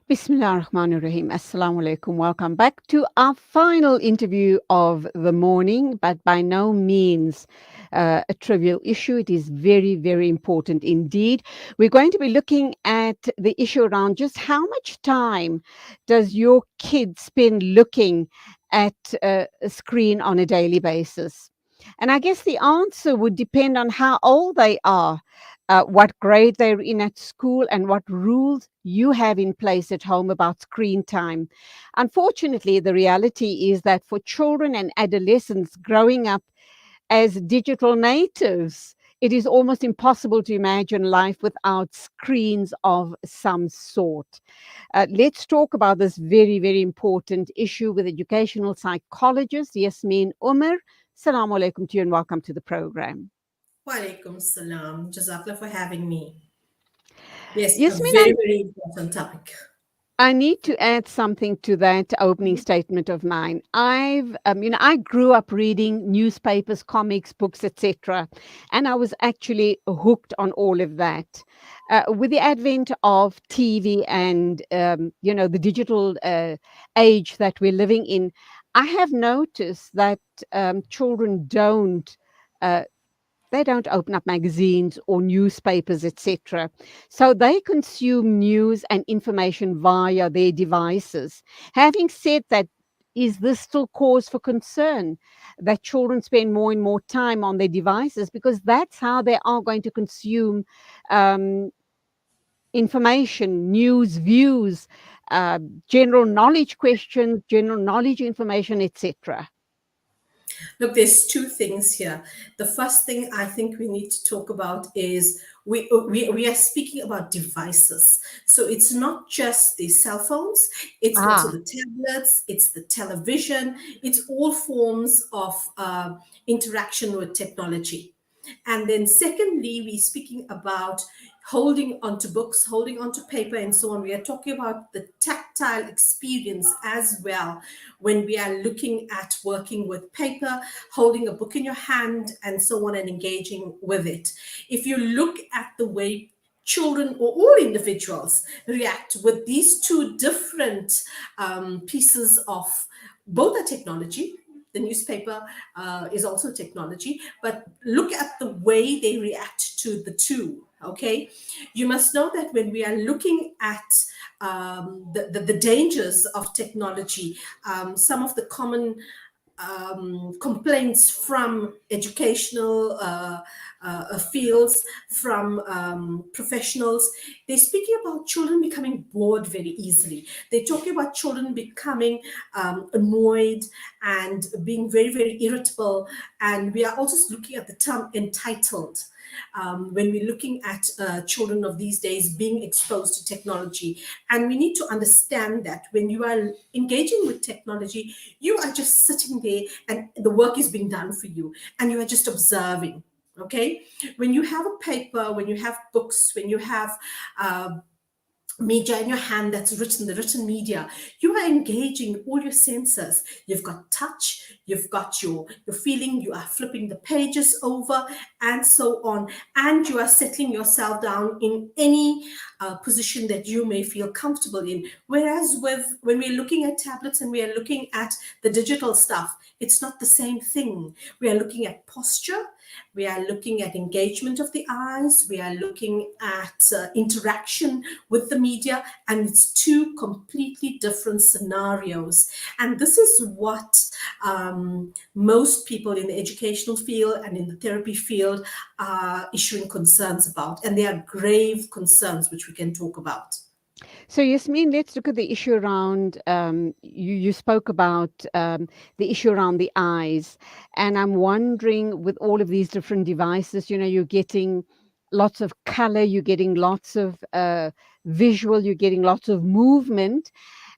Bismillah ar-Rahman ar-Rahim. Assalamu alaikum. Welcome back to our final interview of the morning, but by no means a trivial issue. It is very, very important indeed. We're going to be looking at the issue around just how much time does your kid spend looking at a screen on a daily basis? And I guess the answer would depend on how old they are, what grade they're in at school, and what rules you have in place at home about screen time. Unfortunately, the reality is that for children and adolescents growing up as digital natives, it is almost impossible to imagine life without screens of some sort. Let's talk about this very, very important issue with educational psychologist Yasmin Omar. Assalamu alaikum to you and welcome to the program. Walaikum salam. Jazakallah for having me. Yes, a Yasmin, very, very important topic. I need to add something to that opening statement of mine. I grew up reading newspapers, comics, books, etc., and I was actually hooked on all of that. With the advent of TV and the digital age that we're living in, I have noticed that children Uh, don't open up magazines or newspapers, etc. So they consume news and information via their devices. Having said that, is this still cause for concern that children spend more and more time on their devices because that's how they are going to consume um, information, news, views, uh, general knowledge questions, general knowledge information, etc.? Look, there's two things here. The first thing I think we need to talk about is we are speaking about devices. So it's not just the cell phones, it's also Ah, the tablets, it's the television, it's all forms of interaction with technology. And then, secondly, we're speaking about holding onto books, holding onto paper, and so on. We are talking about the tactile experience as well when we are looking at working with paper, holding a book in your hand, and so on, and engaging with it. If you look at the way children or all individuals react with these two different pieces of both are technology. The newspaper is also technology, but look at the way they react to the two. Okay, you must know that when we are looking at the dangers of technology, some of the common complaints from educational fields, from professionals. They're speaking about children becoming bored very easily. They're talking about children becoming annoyed and being very, very irritable. And we are also looking at the term entitled. When we're looking at children of these days being exposed to technology. And we need to understand that when you are engaging with technology, you are just sitting there and the work is being done for you, and you are just observing. Okay, when you have a paper, when you have books, when you have media in your hand that's written, the written media, you are engaging all your senses. You've got touch, you've got your feeling, you are flipping the pages over, and so on, and you are settling yourself down in any position that you may feel comfortable in. Whereas with when we're looking at tablets and we are looking at the digital stuff, it's not the same thing. We are looking at posture, we are looking at engagement of the eyes, we are looking at interaction with the media, and it's two completely different scenarios. And this is what most people in the educational field and in the therapy field are issuing concerns about. And they are grave concerns, which we can talk about. so Yasmin, let's look at the issue around. You spoke about the issue around the eyes, and I'm wondering, with all of these different devices, you're getting lots of color, you're getting lots of visual, you're getting lots of movement,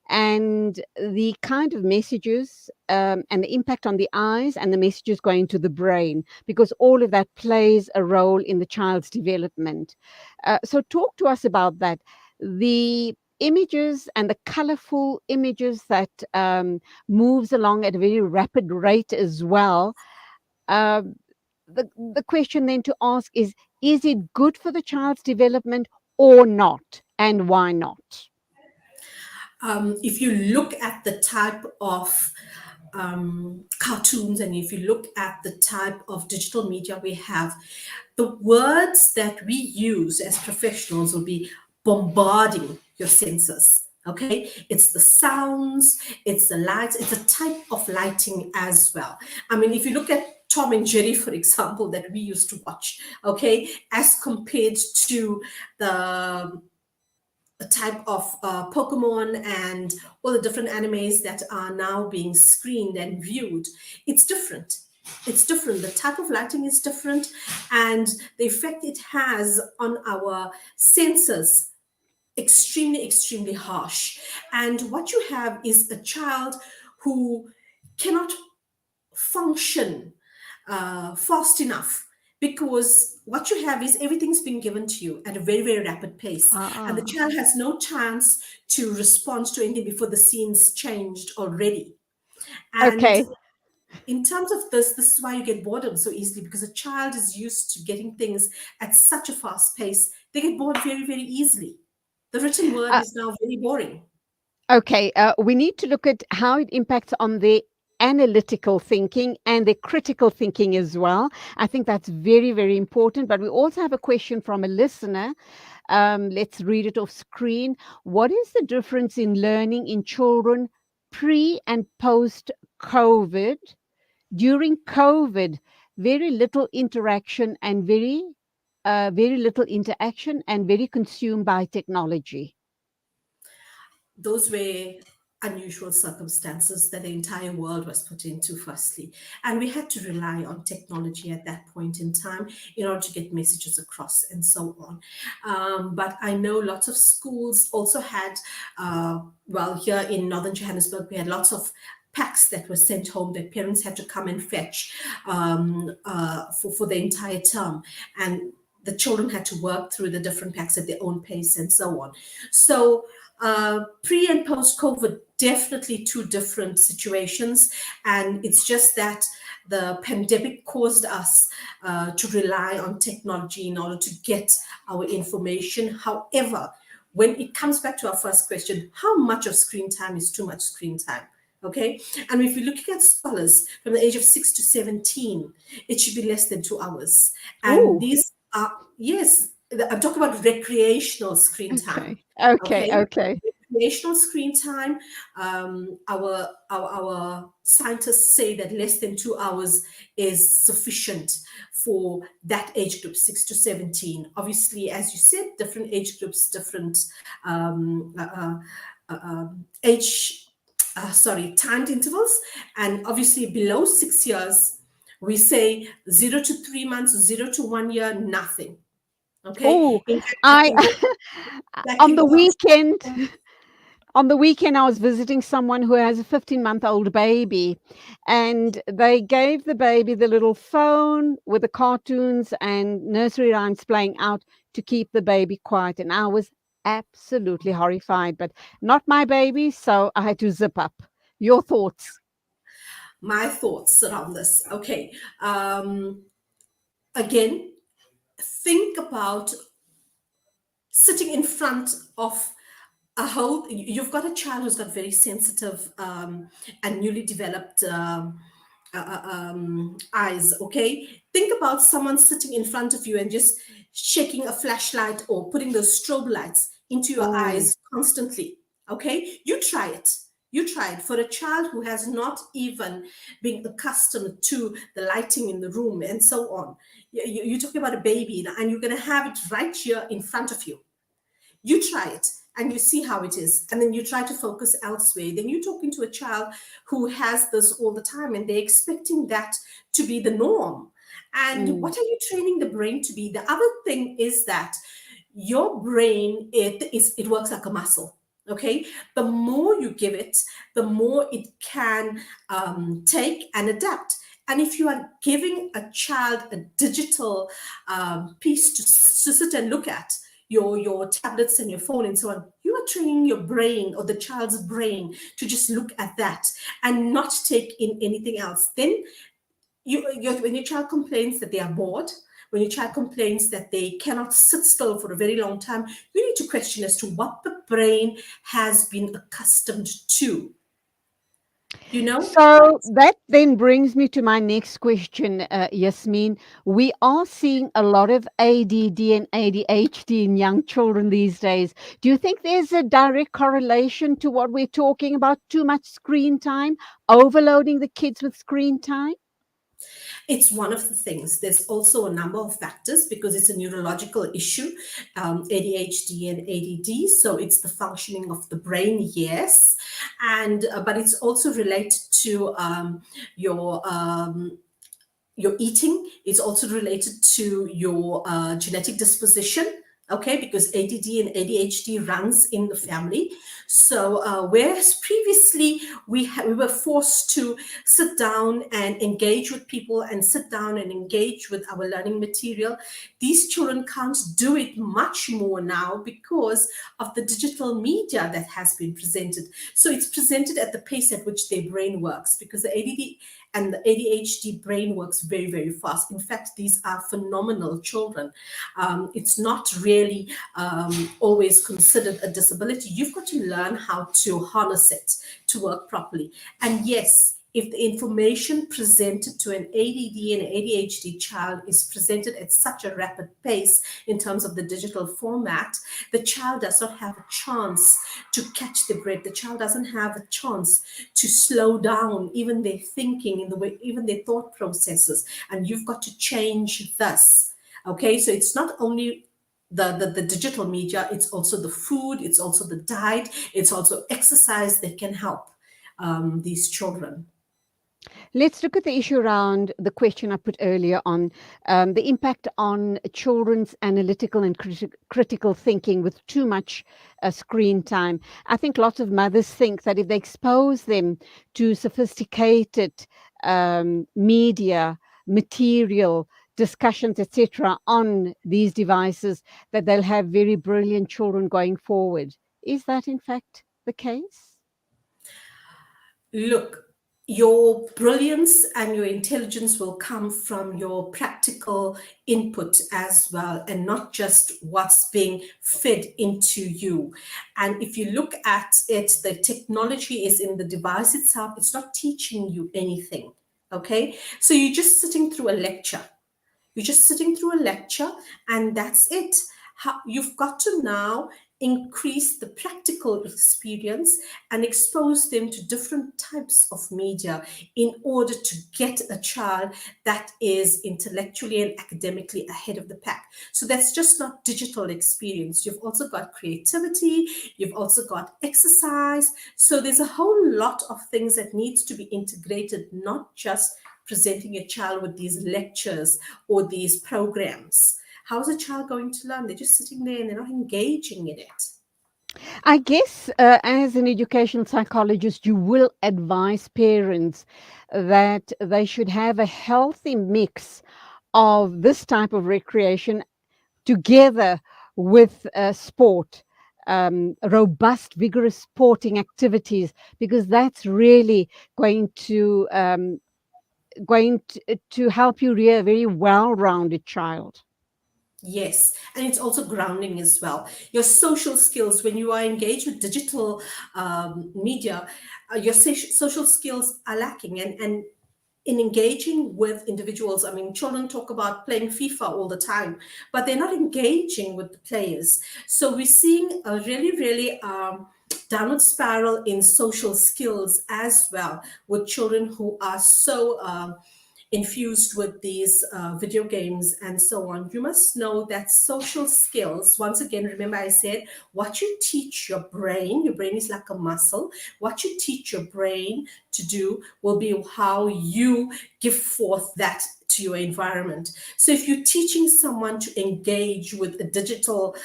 and the kind of messages and the impact on the eyes and the messages going to the brain, because all of that plays a role in the child's development. So talk to us about that. The images and the colorful images that moves along at a very rapid rate as well. Uh, the question then to ask is it good for the child's development, or not, and why not? If you look at the type of cartoons, and if you look at the type of digital media we have, the words that we use as professionals will be bombarding your senses. Okay, it's the sounds, it's the lights, it's a type of lighting as well. I mean, if you look at Tom and Jerry, for example, that we used to watch, okay, as compared to the type of Pokemon and all the different animes that are now being screened and viewed, it's different. It's different. The type of lighting is different, and the effect it has on our senses extremely, extremely harsh. And what you have is a child who cannot function fast enough, because what you have is everything's been given to you at a very, very rapid pace, and the Ah, child has no chance to respond to anything before the scene's changed already. And okay. in terms of this is why you get boredom so easily, because a child is used to getting things at such a fast pace. They get bored very, very easily. The written word Uh, is now very boring. okay. We need to look at how it impacts on the analytical thinking and the critical thinking as well. I think that's very, very important. But we also have a question from a listener. Let's read it off screen. What is the difference in learning in children pre and post COVID? During COVID, very little interaction and very little interaction and very consumed by technology. Those were unusual circumstances that the entire world was put into, firstly. And we had to rely on technology at that point in time in order to get messages across and so on. But I know lots of schools also had, well, here in Northern Johannesburg, we had lots of packs that were sent home that parents had to come and fetch for the entire term. And the children had to work through the different packs at their own pace and so on. So pre and post COVID, definitely two different situations. And it's just that the pandemic caused us to rely on technology in order to get our information. However, when it comes back to our first question, how much of screen time is too much screen time? Okay. And if you're looking at scholars from the age of 6 to 17, it should be less than 2 hours. And Oh, these are, yes, I'm talking about recreational screen time. okay. Okay. Okay, Okay. recreational screen time. Our scientists say that less than 2 hours is sufficient for that age group, 6 to 17. Obviously, as you said, different age groups, different um, uh, age, timed intervals, and obviously below 6 years, we say 0 to 3 months, 0 to 1 year, nothing. Okay, Oh, in fact, I that on can the go up. weekend on the weekend I was visiting someone who has a 15-month-old baby, and they gave the baby the little phone with the cartoons and nursery rhymes playing out to keep the baby quiet, and I was absolutely horrified, but not my baby, so I had to zip up. Your thoughts? My thoughts around this. Okay, again, think about sitting in front of a whole. You've got a child who's got very sensitive and newly developed eyes. Okay, think about someone sitting in front of you and just shaking a flashlight or putting those strobe lights into your Oh, eyes constantly. Okay, you try it for a child who has not even been accustomed to the lighting in the room and so on. You're talking about a baby, and you're going to have it right here in front of you. You try it and you see how it is, and then you try to focus elsewhere. Then you're talking to a child who has this all the time, and they're expecting that to be the norm. And mm, what are you training the brain to be? The other thing is that your brain, it works like a muscle. Okay, the more you give it, the more it can take and adapt. And if you are giving a child a digital piece to sit and look at, your tablets and your phone and so on, you are training your brain, or the child's brain, to just look at that and not take in anything else. Then when your child complains that they are bored, when your child complains that they cannot sit still for a very long time, you need to question as to what the brain has been accustomed to, you know? So that then brings me to my next question, Yasmin. We are seeing a lot of ADD and ADHD in young children these days. Do you think there's a direct correlation to what we're talking about? Too much screen time, overloading the kids with screen time? It's one of the things. There's also a number of factors because it's a neurological issue, ADHD and ADD. So it's the functioning of the brain, yes, and but it's also related to your eating. It's also related to your genetic disposition. Okay, because ADD and ADHD runs in the family. So whereas previously we were forced to sit down and engage with people and sit down and engage with our learning material, these children can't do it much more now because of the digital media that has been presented. So it's presented at the pace at which their brain works, because the ADD and the ADHD brain works very, very fast. In fact, these are phenomenal children. It's not really always considered a disability. You've got to learn how to harness it to work properly. And yes, if the information presented to an ADD and ADHD child is presented at such a rapid pace in terms of the digital format, the child does not have a chance to catch the breath. The child doesn't have a chance to slow down even their thinking, in the way, even their thought processes. And you've got to change this. Okay, so it's not only the digital media, it's also the food, it's also the diet, it's also exercise that can help these children. Let's look at the issue around the question I put earlier on the impact on children's analytical and critical thinking with too much screen time. I think lots of mothers think that if they expose them to sophisticated media, material, discussions, etc., on these devices, that they'll have very brilliant children going forward. Is that in fact the case? Look, your brilliance and your intelligence will come from your practical input as well, and not just what's being fed into you. And if you look at it, the technology is in the device itself, it's not teaching you anything. Okay, so you're just sitting through a lecture. You're just sitting through a lecture, and that's it. You've got to now increase the practical experience and expose them to different types of media in order to get a child that is intellectually and academically ahead of the pack. So that's just not digital experience. You've also got creativity, you've also got exercise. So there's a whole lot of things that needs to be integrated, not just presenting a child with these lectures or these programs. How is a child going to learn? They're just sitting there and they're not engaging in it. I guess as an educational psychologist, you will advise parents that they should have a healthy mix of this type of recreation together with sport, robust, vigorous sporting activities, because that's really going to help you rear a very well-rounded child. Yes, and it's also grounding as well. Your social skills, when you are engaged with digital media, your social skills are lacking. And in engaging with individuals, I mean, children talk about playing FIFA all the time, but they're not engaging with the players. So we're seeing a really, really downward spiral in social skills as well, with children who are so infused with these video games and so on. You must know that social skills, once again, remember I said, what you teach your brain is like a muscle. What you teach your brain to do will be how you give forth that to your environment. So if you're teaching someone to engage with a digital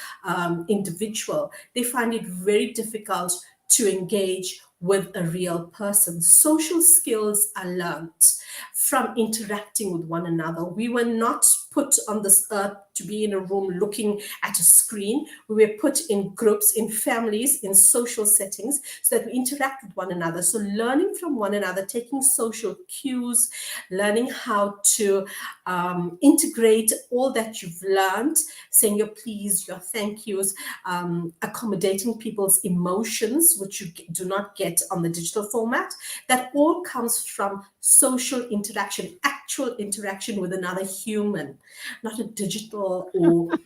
individual, they find it very difficult to engage with a real person. Social skills are learnt from interacting with one another. We were not put on this earth to be in a room looking at a screen. We were put in groups, in families, in social settings, so that we interact with one another. So learning from one another, taking social cues, learning how to integrate all that you've learned, saying your please, your thank yous, accommodating people's emotions, which you do not get on the digital format. That all comes from social interaction, actual interaction with another human, not a digital or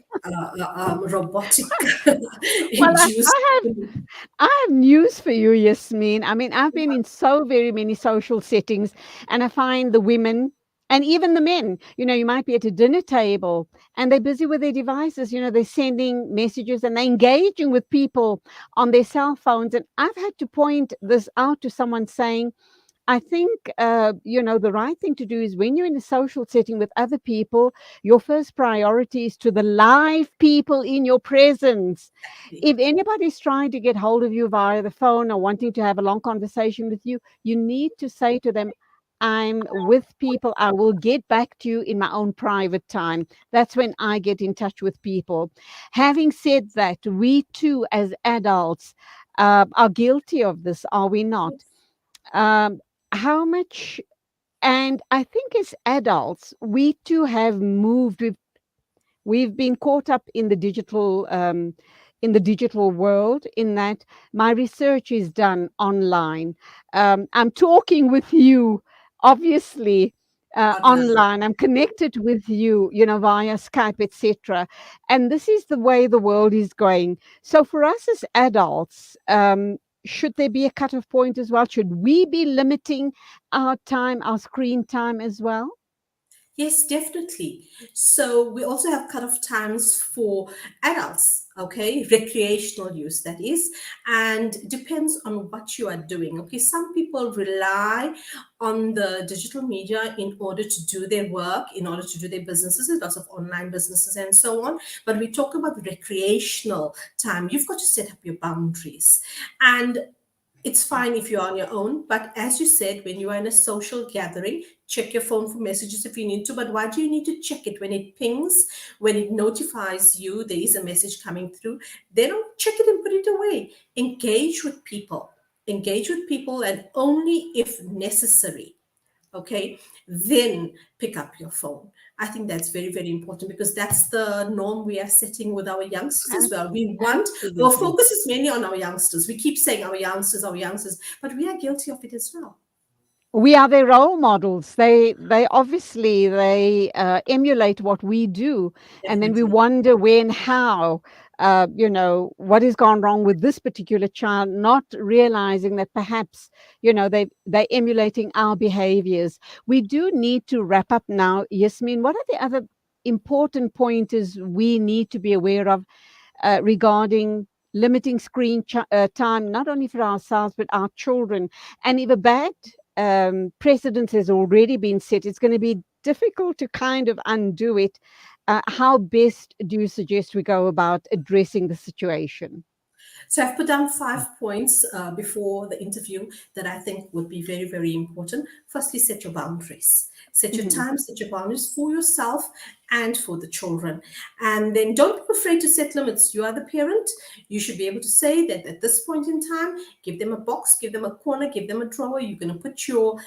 robotic Well, induced. I have news for you, Yasmin. I mean, I've been in so very many social settings, and I find the women and even the men, you might be at a dinner table and they're busy with their devices. They're sending messages and they're engaging with people on their cell phones. And I've had to point this out to someone saying, I think, the right thing to do is when you're in a social setting with other people, your first priority is to the live people in your presence. If anybody's trying to get hold of you via the phone or wanting to have a long conversation with you, you need to say to them, I'm with people. I will get back to you in my own private time. That's when I get in touch with people. Having said that, we too, as adults, are guilty of this, are we not? um, how much, and I think as adults we too have moved. We've been caught up in the digital world, in that my research is done online. I'm talking with you, obviously, Online. online. I'm connected with you, via Skype, etc. And this is the way the world is going. So for us as adults, should there be a cutoff point as well? Should we be limiting our time, our screen time as well? Yes, definitely. So we also have cutoff times for adults, okay, recreational use, that is, and depends on what you are doing. Okay, some people rely on the digital media in order to do their work, in order to do their businesses. There's lots of online businesses and so on. But we talk about recreational time. You've got to set up your boundaries. And it's fine if you're on your own, but as you said, when you are in a social gathering, check your phone for messages if you need to. But why do you need to check it? When it pings, when it notifies you there is a message coming through, then don't check it and put it away. Engage with people. Engage with people, and only if necessary, okay, then pick up your phone. I think that's very, very important, because that's the norm we are setting with our youngsters as well. We want, our Absolutely. focus is mainly on our youngsters. We keep saying our youngsters, but we are guilty of it as well. We are their role models. They obviously they emulate what we do, and then we Definitely. wonder when, how, what has gone wrong with this particular child, not realizing that perhaps they're emulating our behaviors. We do need to wrap up now, Yasmin. What are the other important pointers we need to be aware of regarding limiting time, not only for ourselves, but our children? And if a bad precedent has already been set, it's going to be difficult to kind of undo it. How best do you suggest we go about addressing the situation? So I've put down 5 points before the interview that I think would be very, very important. Firstly, set your boundaries. Set your Mhm. time, set your boundaries for yourself and for the children. And then don't be afraid to set limits. You are the parent. You should be able to say that at this point in time, give them a box, give them a corner, give them a drawer. You're going to put your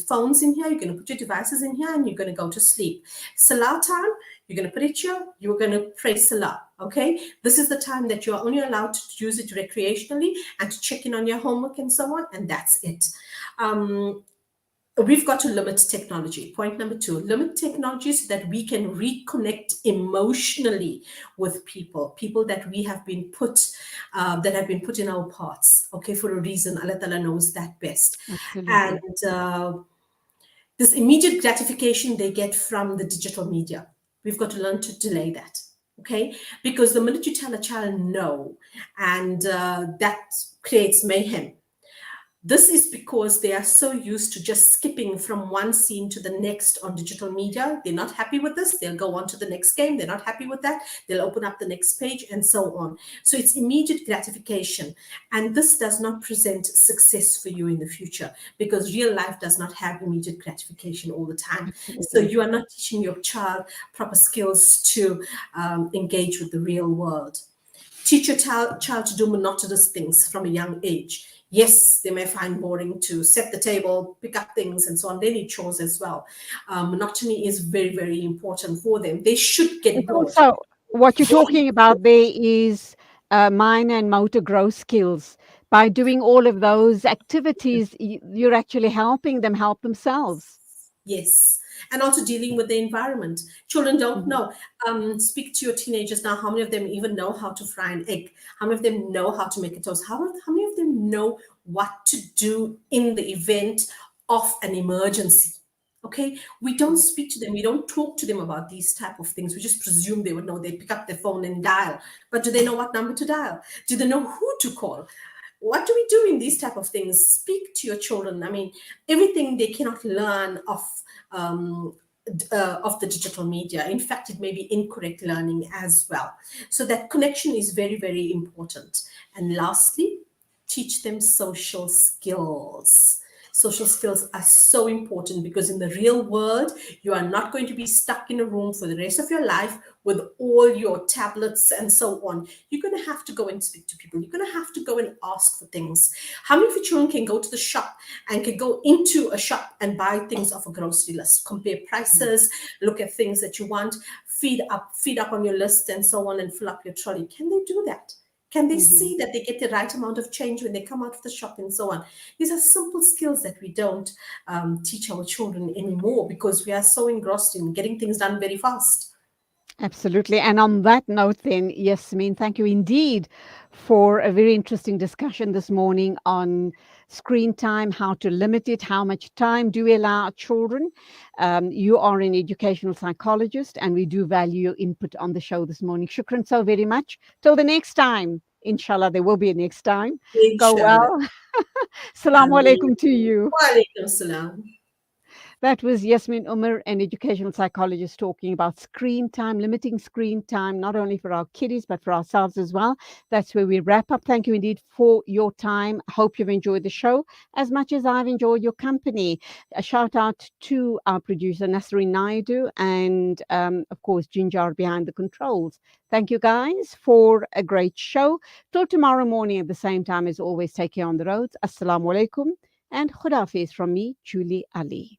phones in here, you're going to put your devices in here, and you're going to go to sleep. Salah time, you're going to put it here, you're going to pray Salah. Okay, this is the time that you're only allowed to use it recreationally and to check in on your homework and so on, and that's it. Um, we've got to limit technology. Point number two, limit technology so that we can reconnect emotionally with people that we have been put, that have been put in our paths, okay, for a reason. Allah Ta'ala knows that best. And Absolutely. this immediate gratification they get from the digital media, we've got to learn to delay that, okay? Because the minute you tell a child no, and that creates mayhem. This is because they are so used to just skipping from one scene to the next on digital media. They're not happy with this, they'll go on to the next game. They're not happy with that, they'll open up the next page, and so on. So it's immediate gratification. And this does not present success for you in the future, because real life does not have immediate gratification all the time. So Absolutely. you are not teaching your child proper skills to engage with the real world. Teach your child to do monotonous things from a young age. Yes, they may find boring to set the table, pick up things, and so on. They need chores as well. Monotony is very, very important for them. They should get It's bored. also what you're talking about there is minor and motor growth skills. By doing all of those activities, you're actually helping them help themselves. Yes. And also dealing with the environment. Children don't Mhm, know. Speak to your teenagers now. How many of them even know how to fry an egg? How many of them know how to make a toast? How many of them know what to do in the event of an emergency? Okay, we don't mhm, speak to them. We don't talk to them about these type of things. We just presume they would know. They pick up their phone and dial. But do they know what number to dial? Do they know who to call? What do we do in these type of things? Speak to your children. I mean, everything they cannot learn um, of the digital media. In fact, it may be incorrect learning as well. So that connection is very, very important. And lastly, teach them social skills. Social skills are so important, because in the real world, you are not going to be stuck in a room for the rest of your life with all your tablets and so on. You're going to have to go and speak to people. You're going to have to go and ask for things. How many of your children can go to the shop and can go into a shop and buy things off a grocery list, compare mhm, prices, look at things that you want, feed up on your list and so on, and fill up your trolley? Can they do that? Can they mhm. see that they get the right amount of change when they come out of the shop and so on? These are simple skills that we don't teach our children anymore, because we are so engrossed in getting things done very fast. Absolutely. And on that note, then, Yasmin, thank you indeed for a very interesting discussion this morning on screen time, how to limit it, how much time do we allow our children. You are an educational psychologist, and we do value your input on the show this morning. Shukran so very much. Till the next time, inshallah, there will be a next time. Go Inshallah. well. Assalamu Ameen. alaikum to you. Wa alaikum salam. That was Yasmin Omar, an educational psychologist, talking about screen time, limiting screen time, not only for our kiddies, but for ourselves as well. That's where we wrap up. Thank you indeed for your time. Hope you've enjoyed the show as much as I've enjoyed your company. A shout out to our producer, Nasrin Naidu, and of course, Ginger behind the controls. Thank you guys for a great show. Till tomorrow morning at the same time, as always, take care on the roads. Assalamu alaikum and Khudafiz from me, Julie Ali.